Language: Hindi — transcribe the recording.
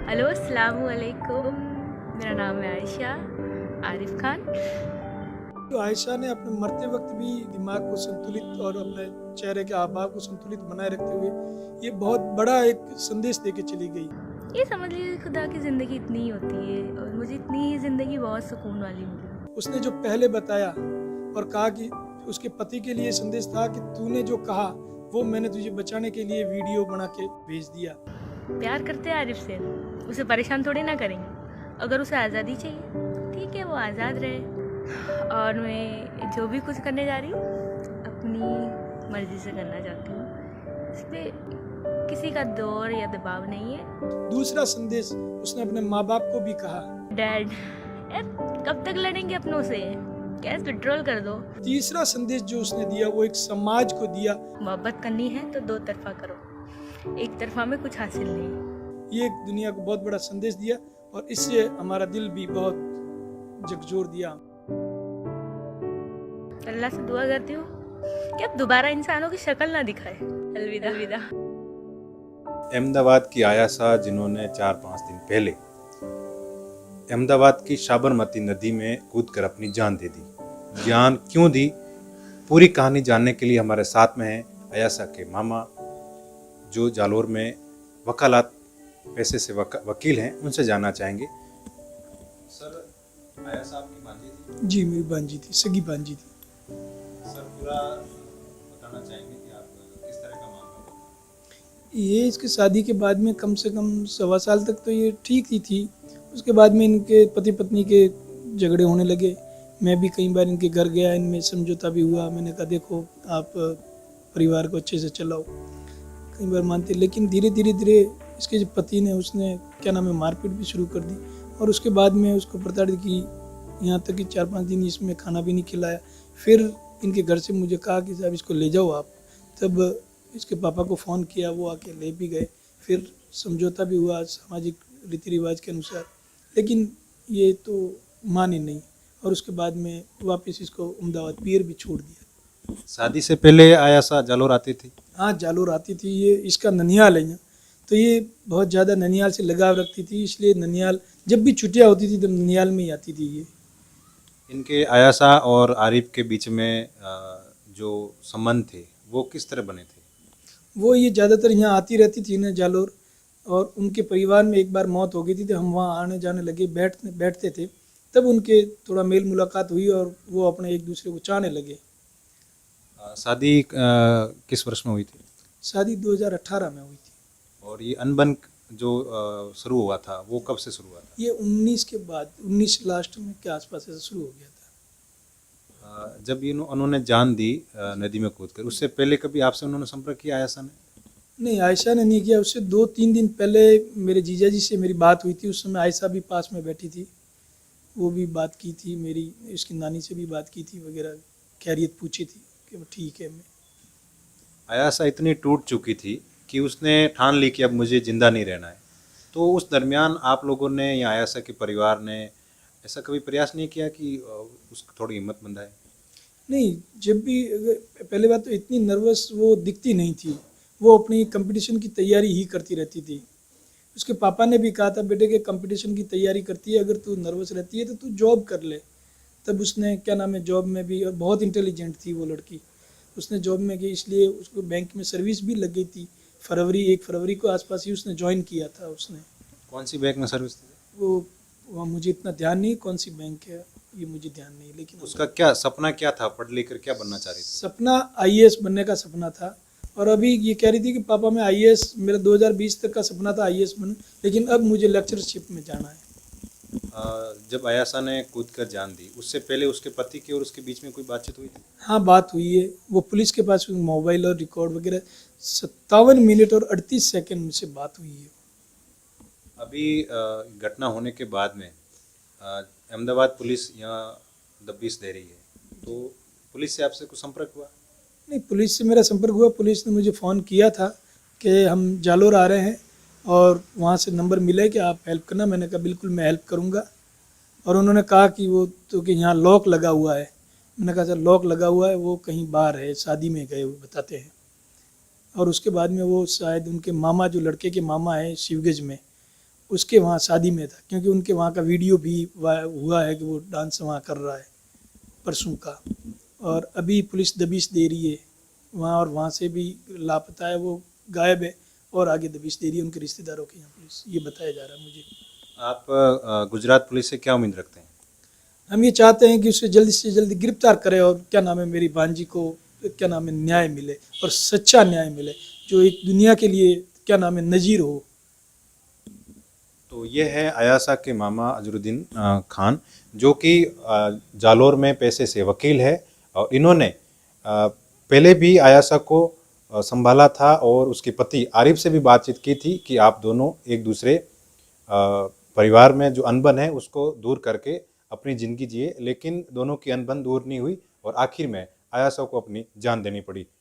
हेलो अस्सलाम वालेकुम। मेरा नाम है आयशा आरिफ खान। तो आयशा ने अपने मरते वक्त भी दिमाग को संतुलित और अपने चेहरे के हाव-भाव को संतुलित बनाए रखते हुए ये बहुत बड़ा एक संदेश देके चली गई। ये समझ लीजिए खुदा की ज़िंदगी इतनी ही होती है और मुझे इतनी ही ज़िंदगी बहुत सुकून वाली मिली। उसने जो पहले बताया और कहा कि उसके पति के लिए संदेश था कि तूने जो कहा वो मैंने तुझे बचाने के लिए वीडियो बना के भेज दिया। प्यार करते हैं आरिफ से, उसे परेशान थोड़ी ना करेंगे। अगर उसे आज़ादी चाहिए ठीक है, वो आज़ाद रहे। और मैं जो भी कुछ करने जा रही हूँ अपनी मर्ज़ी से करना चाहती हूँ। इस पर किसी का दौर या दबाव नहीं है। दूसरा संदेश उसने अपने माँ बाप को भी कहा, डैड कब तक लड़ेंगे अपनों से, गैस विड्रॉल कर दो। तीसरा संदेश जो उसने दिया वो एक समाज को दिया। मोहब्बत करनी है तो दो तरफा करो, एक तरफा में कुछ हासिल नहीं। ये एक दुनिया को बहुत बड़ा संदेश दिया और इससे हमारा दिल भी बहुत झकझोर दिया। अल्लाह से दुआ करती हूँ कि अब दोबारा इंसानों की शक्ल ना दिखाए। अलविदा अलविदा। अहमदाबाद की आयासा, जिन्होंने 4-5 दिन पहले अहमदाबाद की साबरमती नदी में कूदकर अपनी जान दे दी। जान क्यों दी, पूरी कहानी जानने के लिए हमारे साथ में हैं आयासा के मामा, जो जालोर में वकालत पैसे से वकील हैं। उनसे जानना चाहेंगे। सर, आयासा आपकी भांजी थी? जी, मेरी भांजी थी, सगी भांजी थी। सर, पूरा बताना चाहेंगे कि आप किस तरह का मामला था? ये इसके शादी के बाद में कम से कम 1.25 साल तक तो ये ठीक ही थी। उसके बाद में इनके पति पत्नी के झगड़े होने लगे। मैं भी कई बार इनके घर गया, इनमें समझौता भी हुआ। मैंने कहा देखो आप परिवार को अच्छे से चलाओ। कई बार मानते, लेकिन धीरे धीरे इसके जो पति ने उसने क्या नाम है मारपीट भी शुरू कर दी और उसके बाद में उसको प्रताड़ित की, यहाँ तक कि 4-5 दिन इसमें खाना भी नहीं खिलाया। फिर इनके घर से मुझे कहा कि साहब इसको ले जाओ आप। तब इसके पापा को फ़ोन किया, वो आके ले भी गए। फिर समझौता भी हुआ सामाजिक रीति रिवाज के अनुसार, लेकिन ये तो माने नहीं और उसके बाद में वापस इसको अहमदाबाद पियर भी छोड़ दिया। शादी से पहले आयासा जालोर आती थी? हाँ, जालोर आती थी। ये इसका ननिहाल है यहाँ, तो ये बहुत ज़्यादा ननिहाल से लगाव रखती थी, इसलिए ननिहाल जब भी छुट्टियाँ होती थी तो ननिहाल में ही आती थी ये। इनके आयासा और आरिफ के बीच में जो संबंध थे वो किस तरह बने थे? वो ये ज़्यादातर यहाँ आती रहती थी ना जालोर, और उनके परिवार में एक बार मौत हो गई थी तो हम वहाँ आने जाने लगे, बैठते थे। तब उनके थोड़ा मेल मुलाकात हुई और वो अपने एक दूसरे को चाहने लगे। शादी किस वर्ष में हुई थी? शादी 2018 में हुई थी। और ये अनबन जो शुरू हुआ था वो कब से शुरू हुआ था? ये 19 के बाद, 19 लास्ट में के आसपास ऐसा शुरू हो गया था। जब ये उन्होंने जान दी नदी में कूदकर, उससे पहले कभी आपसे उन्होंने संपर्क किया आयासा ने? नहीं, आयशा ने नहीं किया। उससे 2-3 दिन पहले मेरे जीजा जी से मेरी बात हुई थी। उस समय आयशा भी पास में बैठी थी, वो भी बात की थी मेरी, इसकी नानी से भी बात की थी वगैरह, खैरियत पूछी थी कि वो ठीक है। मैं आयासा इतनी टूट चुकी थी कि उसने ठान ली कि अब मुझे जिंदा नहीं रहना है। तो उस दरमियान आप लोगों ने या आयासा के परिवार ने ऐसा कभी प्रयास नहीं किया कि उसको थोड़ी हिम्मत बंधाए? नहीं, जब भी पहले बात तो इतनी नर्वस वो दिखती नहीं थी। वो अपनी कंपटीशन की तैयारी ही करती रहती थी। उसके पापा ने भी कहा था बेटे के कंपटीशन की तैयारी करती है, अगर तू नर्वस रहती है तो तू जॉब कर ले। तब उसने क्या नाम है जॉब में भी, और बहुत इंटेलिजेंट थी वो लड़की, उसने जॉब में की, इसलिए उसको बैंक में सर्विस भी लग गई थी। 1 फरवरी को आसपास ही उसने ज्वाइन किया था। उसने कौन सी बैंक में सर्विस थी? वो मुझे इतना ध्यान नहीं कौन सी बैंक है, ये मुझे ध्यान नहीं, लेकिन उसका क्या सपना क्या था? पढ़ लिख कर क्या बनना चाह रही थी? सपना आईएएस बनने का सपना था। और अभी ये कह रही थी कि पापा मैं आईएएस, मेरा 2020 तक का सपना था आईएएस बनूं, लेकिन अब मुझे लेक्चरशिप में जाना है। जब आयासा ने कूद कर जान दी, उससे पहले उसके पति की और उसके बीच में कोई बातचीत हुई थी? हाँ, बात हुई है। वो पुलिस के पास मोबाइल और रिकॉर्ड वगैरह 57 मिनट और 38 सेकंड से बात हुई है। अभी घटना होने के बाद में अहमदाबाद पुलिस यहाँ दबिश दे रही है, तो पुलिस से आपसे कुछ संपर्क हुआ? नहीं, पुलिस से मेरा संपर्क हुआ। पुलिस ने मुझे फ़ोन किया था कि हम जालोर आ रहे हैं और वहाँ से नंबर मिला है कि आप हेल्प करना। मैंने कहा बिल्कुल मैं हेल्प करूँगा। और उन्होंने कहा कि वो तो कि यहाँ लॉक लगा हुआ है। मैंने कहा सर लॉक लगा हुआ है, वो कहीं बाहर है, शादी में गए हुए बताते हैं। और उसके बाद में वो शायद उनके मामा, जो लड़के के मामा हैं शिवगंज में, उसके वहाँ शादी में था, क्योंकि उनके वहाँ का वीडियो भी हुआ है कि वो डांस वहाँ कर रहा है परसों का। और अभी पुलिस दबिश दे रही है वहाँ, और वहाँ से भी लापता है, वो गायब है, और आगे दबिश दे रही है उनके रिश्तेदारों के यहाँ पुलिस, ये बताया जा रहा है मुझे। आप गुजरात पुलिस से क्या उम्मीद रखते हैं? हम ये चाहते हैं कि उसे जल्दी से जल्दी गिरफ्तार करें, और क्या नाम है, मेरी भांजी को क्या नाम है, न्याय मिले, और सच्चा न्याय मिले, जो एक दुनिया के लिए क्या नाम है, नज़ीर हो। तो ये है अयासा के मामा अजरुद्दीन खान, जो कि जालोर में पेशे से वकील है, और इन्होंने पहले भी अयासा को संभाला था, और उसके पति आरिफ से भी बातचीत की थी कि आप दोनों एक दूसरे परिवार में जो अनबन है उसको दूर करके अपनी ज़िंदगी जिए, लेकिन दोनों की अनबन दूर नहीं हुई, और आखिर में अयासा को अपनी जान देनी पड़ी।